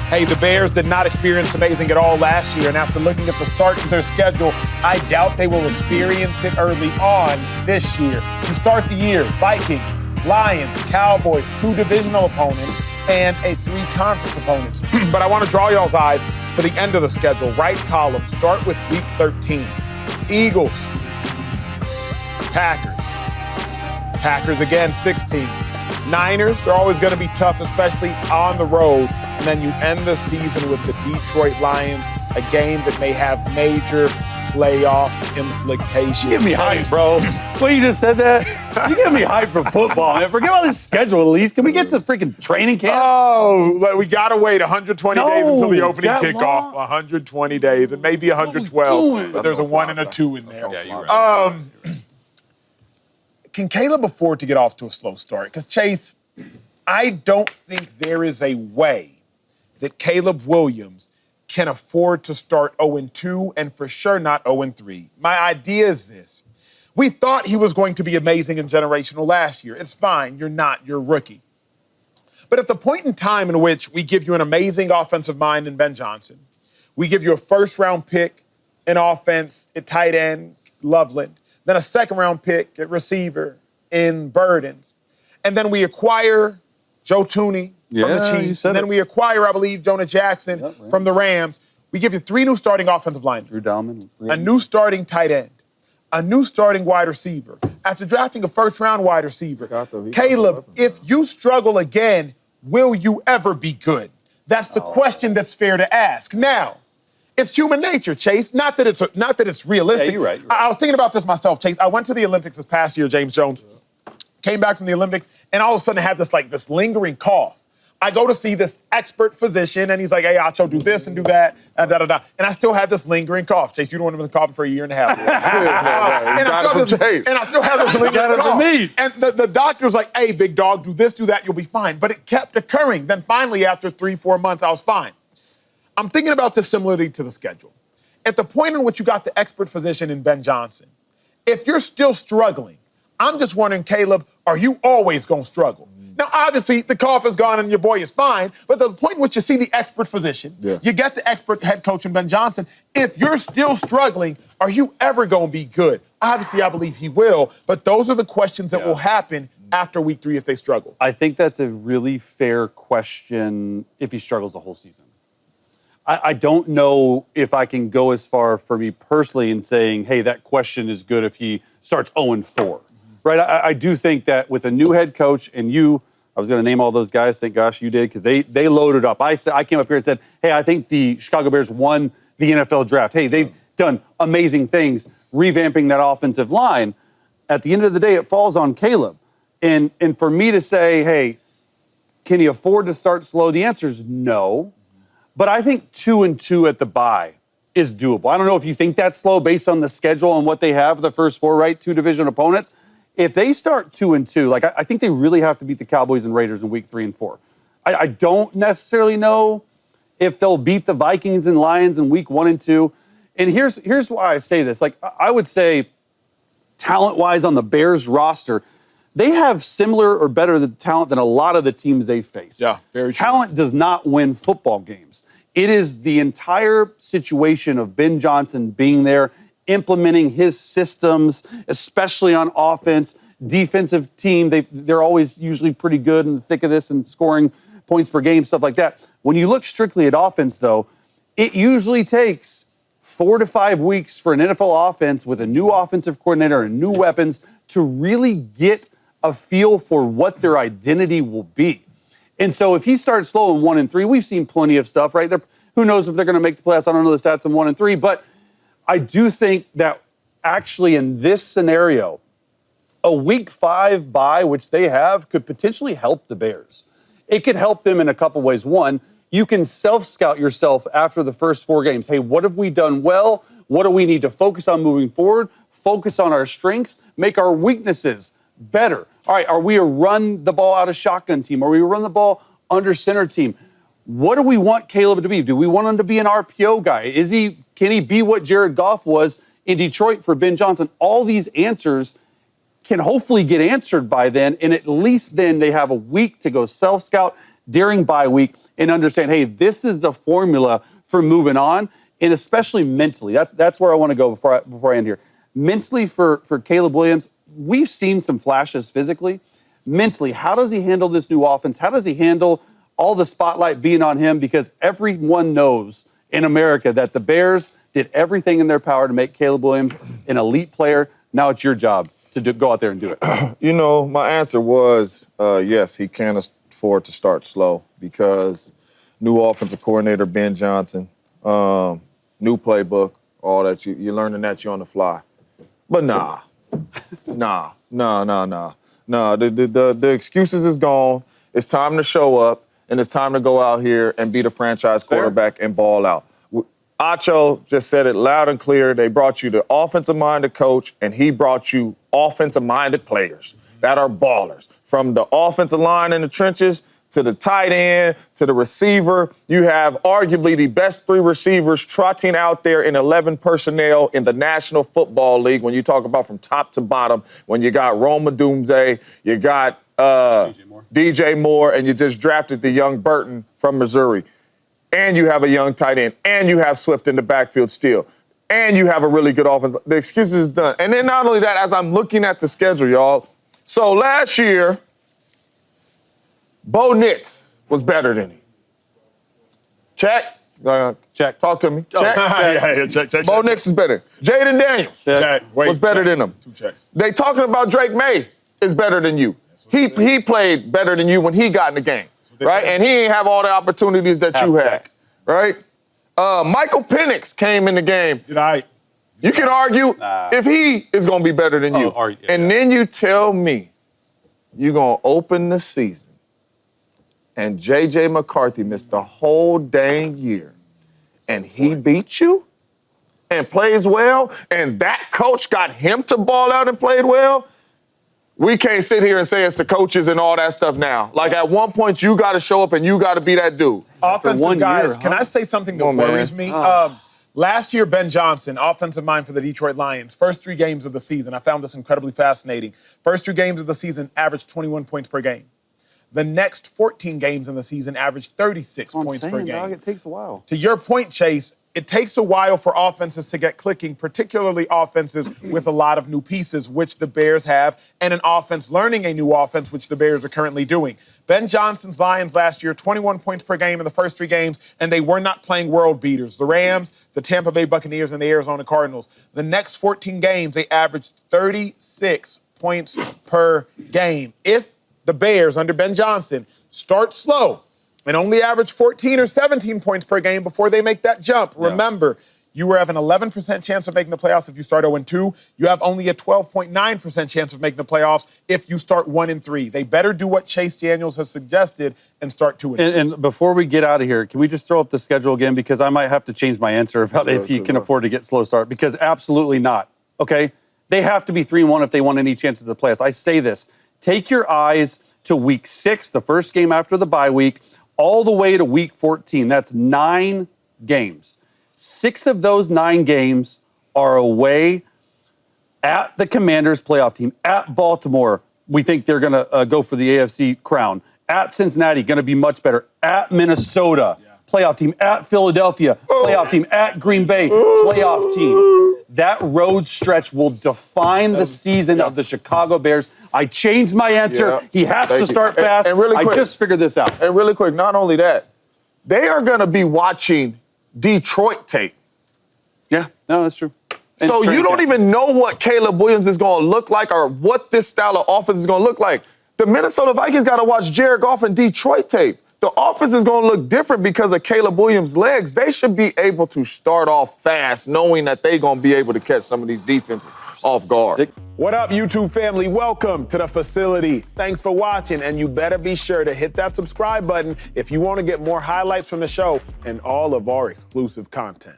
Hey, the Bears did not experience amazing at all last year, and after looking at the start to their schedule, I doubt they will experience it early on this year. To start the year, Vikings, Lions, Cowboys, 2 divisional opponents, and 3 conference opponents. But I want to draw y'all's eyes to the end of the schedule. Right column, start with week 13. Eagles, Packers again, 16. Niners are always going to be tough, especially on the road. And then you end the season with the Detroit Lions, a game that may have major playoff implications. You give me hype, bro. Well, you just said that. You give me hype for football, man. Forget about this schedule, at least. Can we get to freaking training camp? Oh, we got to wait 120 days until the opening kickoff. 120 days. It may be 112, but there's a 1 and a 2 in there. Yeah, you're right. Can Caleb afford to get off to a slow start? Because, Chase, I don't think there is a way that Caleb Williams can afford to start 0-2 and for sure not 0-3. My idea is this. We thought he was going to be amazing and generational last year. It's fine. You're not. You're a rookie. But at the point in time in which we give you an amazing offensive mind in Ben Johnson, we give you a first-round pick in offense at tight end, Loveland, then a second-round pick at receiver in Burdens. And then we acquire Joe Tooney from the Chiefs. And then we acquire, I believe, Jonah Jackson from the Rams. We give you 3 new starting offensive linemen. Drew Dalman. A new starting tight end. A new starting wide receiver. After drafting a first-round wide receiver, Caleb, if you struggle again, will you ever be good? That's the question that's fair to ask. Now, it's human nature, Chase. Not that it's realistic. Yeah, you're right. I was thinking about this myself, Chase. I went to the Olympics this past year, James Jones. Came back from the Olympics, and all of a sudden I had this lingering cough. I go to see this expert physician, and he's like, hey, Acho, do this and do that, and And I still had this lingering cough. Chase, you don't want to been coughing for a year and a half. And I still have this lingering cough. And the doctor was like, hey, big dog, do this, do that, you'll be fine. But it kept occurring. Then finally, after 3-4 months, I was fine. I'm thinking about this similarly to the schedule. At the point in which you got the expert physician in Ben Johnson, if you're still struggling, I'm just wondering, Caleb, are you always going to struggle? Now, obviously, the cough is gone and your boy is fine, but the point in which you see the expert physician, you get the expert head coach in Ben Johnson, if you're still struggling, are you ever going to be good? Obviously, I believe he will, but those are the questions that will happen after week 3 if they struggle. I think that's a really fair question if he struggles the whole season. I don't know if I can go as far for me personally in saying, hey, that question is good if he starts 0-4. Right? I do think that with a new head coach and I was going to name all those guys, thank gosh you did, because they loaded up. I came up here and said, hey, I think the Chicago Bears won the NFL draft. Hey, they've done amazing things revamping that offensive line. At the end of the day, it falls on Caleb. And for me to say, hey, can he afford to start slow? The answer is no. But I think 2-2 at the bye is doable. I don't know if you think that's slow based on the schedule and what they have the first 4, right? 2 division opponents. If they start 2-2, like I think they really have to beat the Cowboys and Raiders in week 3 and 4. I don't necessarily know if they'll beat the Vikings and Lions in week 1 and 2. And here's why I say this. Like I would say, talent-wise on the Bears roster, they have similar or better talent than a lot of the teams they face. Yeah, very true. Talent does not win football games. It is the entire situation of Ben Johnson being there, implementing his systems, especially on offense, defensive team. They're always usually pretty good in the thick of this and scoring points per game, stuff like that. When you look strictly at offense, though, it usually takes 4 to 5 weeks for an NFL offense with a new offensive coordinator and new weapons to really get a feel for what their identity will be. And so if he starts slow in 1 and 3, we've seen plenty of stuff, right? Who knows if they're going to make the playoffs? I don't know the stats in 1 and 3, but I do think that actually in this scenario, a week 5 bye, which they have, could potentially help the Bears. It could help them in a couple ways. One, you can self-scout yourself after the first 4 games. Hey, what have we done well? What do we need to focus on moving forward? Focus on our strengths, make our weaknesses better. All right, are we a run the ball out of shotgun team? Are we a run the ball under center team? What do we want Caleb to be? Do we want him to be an RPO guy? Can he be what Jared Goff was in Detroit for Ben Johnson? All these answers can hopefully get answered by then, and at least then they have a week to go self-scout, during bye week and understand, hey, this is the formula for moving on, and especially mentally. That's where I want to go before I end here. Mentally for Caleb Williams, we've seen some flashes physically. Mentally, how does he handle this new offense? How does he handle all the spotlight being on him? Because everyone knows in America that the Bears did everything in their power to make Caleb Williams an elite player. Now it's your job to go out there and do it. You know, my answer was yes, he can afford to start slow because new offensive coordinator Ben Johnson, new playbook, all that. You're learning that you're on the fly. But nah. The excuses is gone. It's time to show up, and it's time to go out here and be the franchise quarterback and ball out. Acho just said it loud and clear. They brought you the offensive-minded coach, and he brought you offensive-minded players that are ballers. From the offensive line in the trenches to the tight end to the receiver, you have arguably the best three receivers trotting out there in 11 personnel in the National Football League when you talk about from top to bottom, when you got Roma Doomsday, you got DJ Moore, and you just drafted the young Burton from Missouri. And you have a young tight end, and you have Swift in the backfield still, and you have a really good offense. The excuses is done. And then not only that, as I'm looking at the schedule, y'all, so last year, Bo Nix was better than him. Check? Check. Talk to me. Check? Check. Bo Nix is better. Jaden Daniels was better than him. 2 checks. They talking about Drake May is better than you. He played better than you when he got in the game, right? And he ain't have all the opportunities that you had, right? Michael Penix came in the game. You can argue if he is going to be better than you. And then you tell me you're going to open the season and J.J. McCarthy missed the whole dang year and he beat you and plays well, and that coach got him to ball out and played well. We can't sit here and say it's the coaches and all that stuff now. Like, at one point, you got to show up and you got to be that dude. Offensive guys, can I say something that worries me? Last year, Ben Johnson, offensive mind for the Detroit Lions, first 3 games of the season, I found this incredibly fascinating. First 3 games of the season averaged 21 points per game. The next 14 games in the season averaged 36 points per game. Dog, it takes a while. To your point, Chase, it takes a while for offenses to get clicking, particularly offenses with a lot of new pieces, which the Bears have, and an offense learning a new offense, which the Bears are currently doing. Ben Johnson's Lions last year, 21 points per game in the first 3 games, and they were not playing world beaters. The Rams, the Tampa Bay Buccaneers, and the Arizona Cardinals. The next 14 games, they averaged 36 points per game. If the Bears, under Ben Johnson, start slow and only average 14 or 17 points per game before they make that jump. Yeah. Remember, you have an 11% chance of making the playoffs if you start 0-2. You have only a 12.9% chance of making the playoffs if you start 1-3. They better do what Chase Daniels has suggested and start 2-2. And before we get out of here, can we just throw up the schedule again? Because I might have to change my answer about if he can afford to get slow start. Because absolutely not, okay? They have to be 3-1 if they want any chances of the playoffs. I say this. Take your eyes to week 6, the first game after the bye week, all the way to week 14. That's 9 games. 6 of those 9 games are away at the Commanders playoff team, at Baltimore. We think they're going to go for the AFC crown. At Cincinnati, going to be much better. At Minnesota, playoff team. At Philadelphia, playoff team. At Green Bay, playoff team. That road stretch will define the season of the Chicago Bears. I changed my answer. He has to start fast. And really quick, I just figured this out. And really quick, not only that, they are going to be watching Detroit tape. Yeah, no, that's true. And so you don't even know what Caleb Williams is going to look like or what this style of offense is going to look like. The Minnesota Vikings got to watch Jared Goff and Detroit tape. The offense is going to look different because of Caleb Williams' legs. They should be able to start off fast, knowing that they're going to be able to catch some of these defenses off guard. What up, YouTube family? Welcome to the facility. Thanks for watching, and you better be sure to hit that subscribe button if you want to get more highlights from the show and all of our exclusive content.